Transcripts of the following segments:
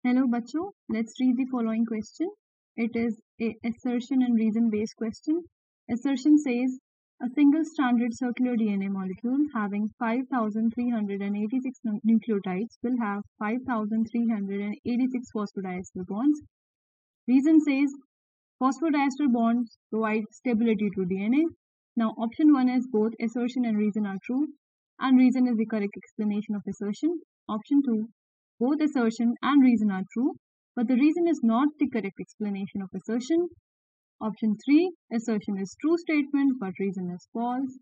Hello bachcho, let's read the following question. It is a assertion and reason based question. Assertion says a single stranded circular DNA molecule having 5,386 nucleotides will have 5,386 phosphodiester bonds. Reason says phosphodiester bonds provide stability to DNA. Now option 1 is both assertion and reason are true, and reason is the correct explanation of assertion. Option 2, both assertion and reason are true, but the reason is not the correct explanation of assertion. Option 3, assertion is true statement, but reason is false.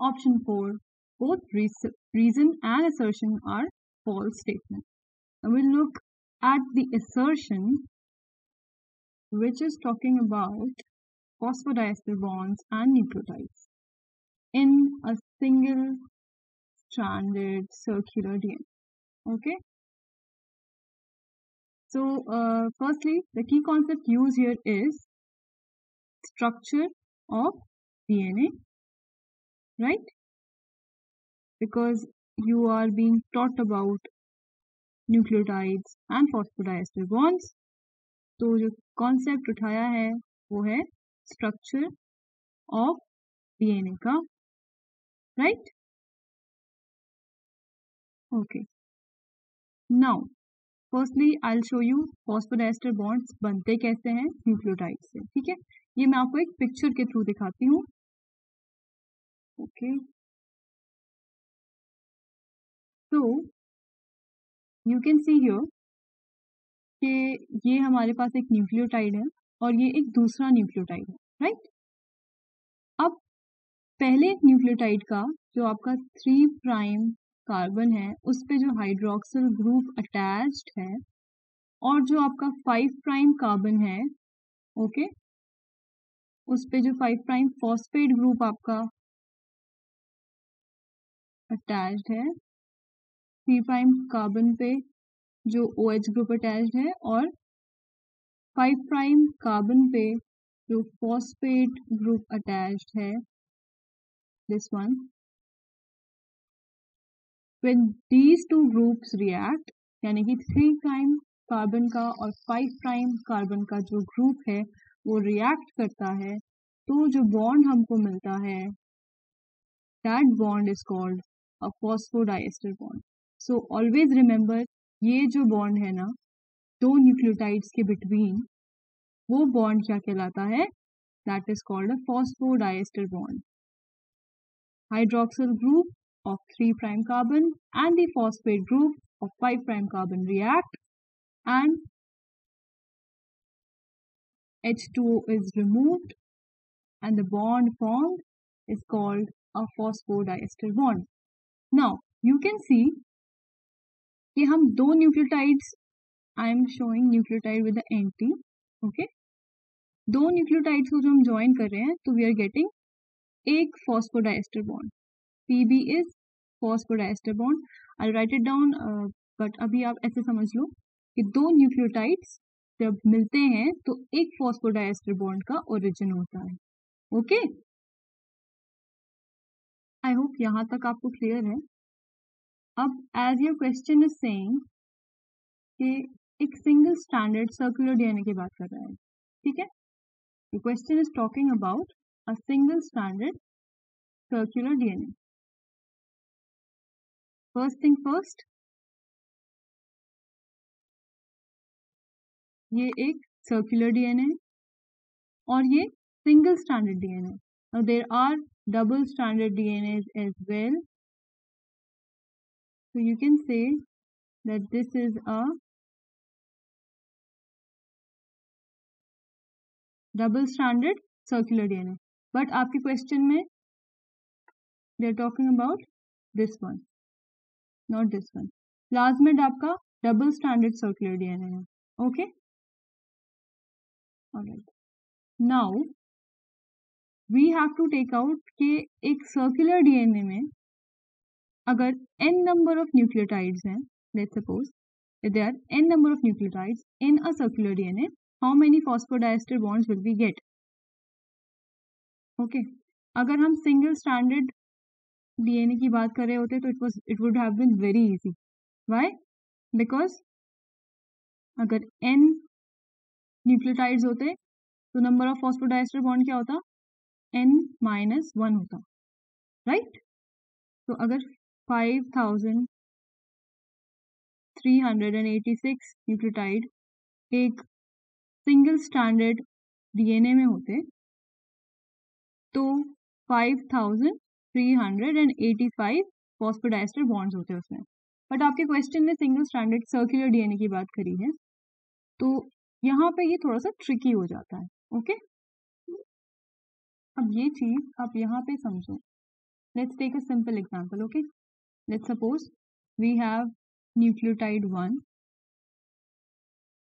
Option 4, both reason and assertion are false statement. Now we'll look at the assertion, which is talking about phosphodiester bonds and nucleotides in a single stranded circular DNA. Okay. So firstly, the key concept used here is structure of DNA, right? Because you are being taught about nucleotides and phosphodiester bonds, तो जो concept उठाया है वो है structure of DNA का, right? Okay. Now, firstly, I'll show you phosphodiester bonds बनते कैसे हैं न्यूक्लियोटाइड से. ठीक है, ये मैं आपको एक पिक्चर के थ्रू दिखाती हूँ. ओके, तो यू कैन सी हियर कि ये हमारे पास एक न्यूक्लियोटाइड है और ये एक दूसरा न्यूक्लियोटाइड है, राइट? अब पहले न्यूक्लियोटाइड का जो आपका 3 प्राइम कार्बन है उस पे जो हाइड्रोक्सिल ग्रुप अटैच्ड है और जो आपका 5 प्राइम कार्बन है, ओके, उस पे जो 5 प्राइम फॉस्फेट ग्रुप आपका अटैच्ड है, 3 प्राइम कार्बन पे जो OH ग्रुप अटैच्ड है और 5 प्राइम कार्बन पे जो फॉस्फेट ग्रुप अटैच्ड है, this one. When these two groups react, यानी कि 3 प्राइम कार्बन का और 5 प्राइम कार्बन का जो ग्रुप है वो रिएक्ट करता है, तो जो बॉन्ड हमको मिलता है that bond is called a phosphodiester bond. So always remember, ये जो बॉन्ड है ना दो न्यूक्लियोटाइड्स के बिटवीन, वो बॉन्ड क्या कहलाता है? That is called a phosphodiester bond. Hydroxyl group of 3 prime carbon and the phosphate group of 5 prime carbon react and H2O is removed and the bond formed is called a phosphodiester bond. Now you can see कि हम दो nucleotides, I am showing nucleotide with the anti, okay, दो nucleotides को जो हम join कर रहे हैं तो वी आर गेटिंग एक phosphodiester bond. PB is phosphodiester bond. I right it down, but अभी आप ऐसे समझ लो कि दो न्यूक्लियोटाइड्स जब मिलते हैं तो एक फॉस्फोडाइस्टर बॉन्ड का ओरिजिन होता है. ओके, आई होप यहाँ तक आपको क्लियर है. अब as your question is saying कि एक सिंगल स्टैंडर्ड सर्कुलर डीएनए की बात कर रहा है, ठीक है. The question is talking about a single standard circular DNA. First thing first, ये एक सर्कुलर डीएनए और ये single standard DNA. Now there are double standard DNA as well, so you can say that this is a double stranded circular DNA. But आपके question में they are talking about this one, not this one. Plasmid आपका double stranded circular DNA है. Okay? Alright. Now we have to take out कि एक circular DNA में अगर n number of nucleotides हैं, let's suppose if there are n number of nucleotides in a circular DNA, how many phosphodiester bonds will we get? Okay, अगर हम single stranded DNA की बात कर रहे होते तो it would have been very easy. Why? Because अगर n nucleotides होते तो नंबर ऑफ फॉस्फोडाइस्टर बॉन्ड क्या होता, n माइनस 1 होता, राइट। तो अगर 5386 न्यूक्लियोटाइड एक सिंगल स्टैंडर्ड डीएनए में होते तो 5385 फॉस्फोडाइस्टर बॉन्ड्स होते उसमें। बट आपके क्वेश्चन में सिंगल स्टैंडर्ड सर्कुलर डीएनए की बात करी है, तो यहाँ पे ये थोड़ा सा ट्रिकी हो जाता है। ओके, अब ये चीज आप यहाँ पे समझो। Let's take a simple example. Okay, let's suppose we have nucleotide 1,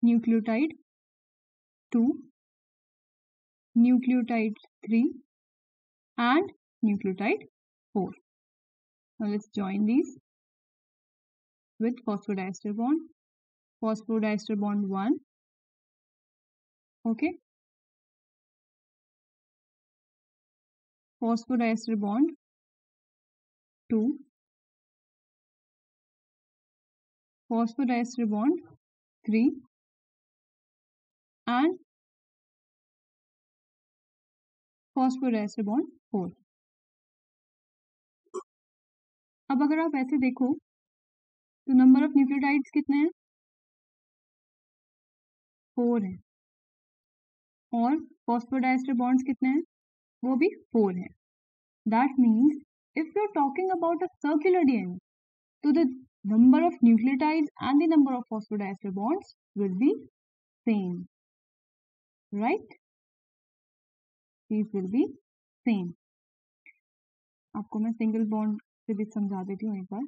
nucleotide 2, nucleotide 3 and nucleotide 4. Now let's join these with phosphodiester bond. Phosphodiester bond 1, okay. Phosphodiester bond 2, phosphodiester bond 3 and phosphodiester bond 4. अब अगर आप ऐसे देखो तो number of nucleotides कितने हैं, 4 है, और फॉस्फोडाइस्टर बॉन्ड्स कितने हैं, वो भी 4 है। That means if you are talking about a circular DNA, तो the number of nucleotides and the number of phosphodiester bonds will be same, right? These will be same. आपको मैं सिंगल बॉन्ड से भी समझा देती हूँ एक बार।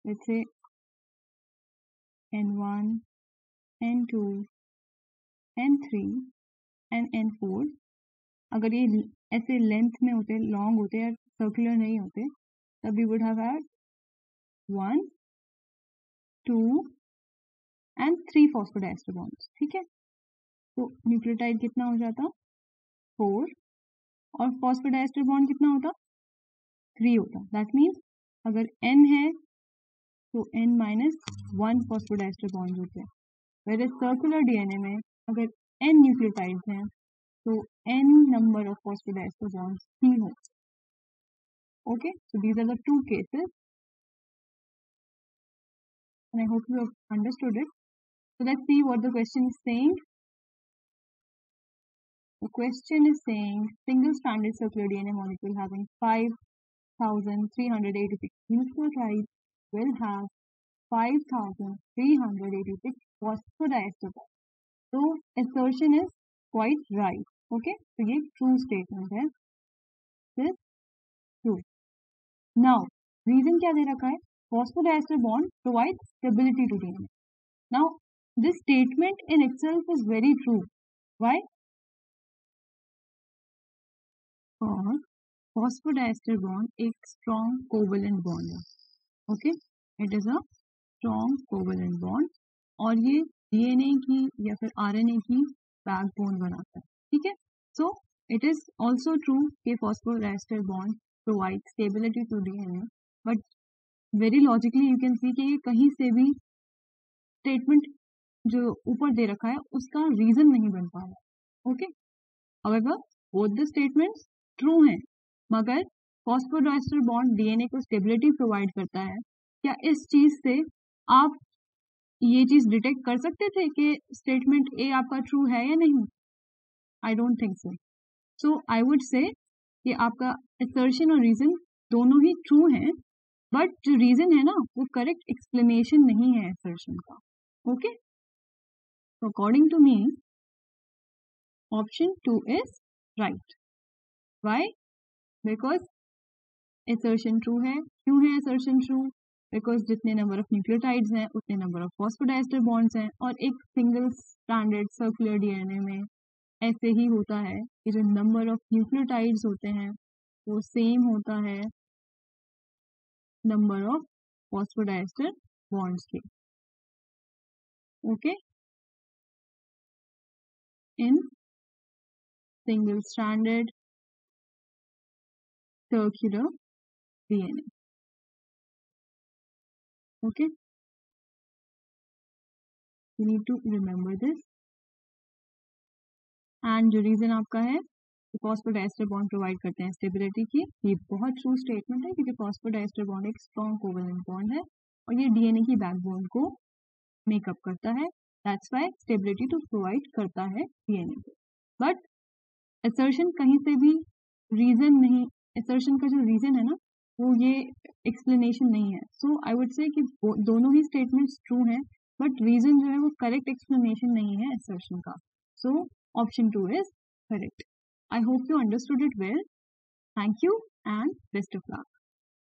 जैसे N1, N2, N3 and N4 अगर ये ऐसे लेंथ में होते, लॉन्ग होते या सर्कुलर नहीं होते, तब we would have had 1, 2 and 3 phosphodiester bonds, ठीक है। तो न्यूक्लियोटाइड कितना हो जाता, 4, और फॉस्फोडाइस्टर बॉन्ड कितना होता, 3 होता। दैट मीन्स अगर n है तो n माइनस 1 फॉस्फोडाइस्टर बॉन्ड होते हैं। वेयर सर्कुलर डीएनए में अगर n न्यूक्लियोटाइड्स हैं तो n number of phosphodiester bonds ही हो। Okay, so these are the two cases and I hope you have understood it. So let's see what the question is saying. The question is saying single stranded circular DNA molecule having 5386 nucleotides will have 5386 phosphodiester bonds. So assertion is quite right. Okay, so ये true statement है, this true. Now reason क्या दे रखा है, phosphodiester bond provides stability to DNA. Now this statement in itself is very true. Why? और phosphodiester bond एक strong covalent bond है. Okay, it is a strong covalent bond और ये DNA की या फिर आरएनए की बैकबोन बनाता है, ठीक है। So it is also true कि phosphodiester bond provide stability to DNA, but very logically you can see कि ये कहीं से भी स्टेटमेंट जो ऊपर दे रखा है उसका रीजन नहीं बन पा रहा। Okay, however both the statements true हैं, मगर फॉस्फोडाइस्टर बॉन्ड डीएनए को स्टेबिलिटी प्रोवाइड करता है। क्या इस चीज से आप ये चीज डिटेक्ट कर सकते थे कि स्टेटमेंट ए आपका ट्रू है या नहीं? I don't think so. So I would say कि आपका असर्शन और रीजन दोनों ही ट्रू हैं, बट जो रीजन है ना वो करेक्ट एक्सप्लेनेशन नहीं है असर्शन का। Okay, so according to me option 2 is right. Why? Because assertion true है। क्यों है assertion true? बिकॉज जितने नंबर ऑफ न्यूक्लियोटाइड्स हैं उतने नंबर ऑफ फॉस्फोडाइस्टर बॉन्ड्स हैं, और एक सिंगल स्टैंडर्ड सर्कुलर डीएनए में ऐसे ही होता है कि जो नंबर ऑफ न्यूक्लियोटाइड्स होते हैं वो सेम होता है नंबर ऑफ फॉस्फोडाइस्टर बॉन्ड्स के। Okay, in single standard circular DNA. Okay, you need to remember this. And जो रीजन आपका है, फॉस्फोडाइस्टर बॉन्ड प्रोवाइड करते हैं स्टेबिलिटी की, ये बहुत ट्रू स्टेटमेंट है क्योंकि फॉस्फोडाइस्टर बॉन्ड एक स्ट्रॉन्ग कोवेलेंट बॉन्ड है और ये डीएनए की बैकबोन को मेकअप करता है। That's why stability to provide करता है डीएनए को। बट असर्शन कहीं से भी रीजन नहीं, असर्शन का जो रीजन है ना वो ये एक्सप्लेनेशन नहीं है। सो आई वुड से कि दोनों ही स्टेटमेंट्स ट्रू हैं बट रीजन जो है वो करेक्ट एक्सप्लेनेशन नहीं है असर्शन का। So option 2 is correct. I hope you understood it well. Thank you and best of luck.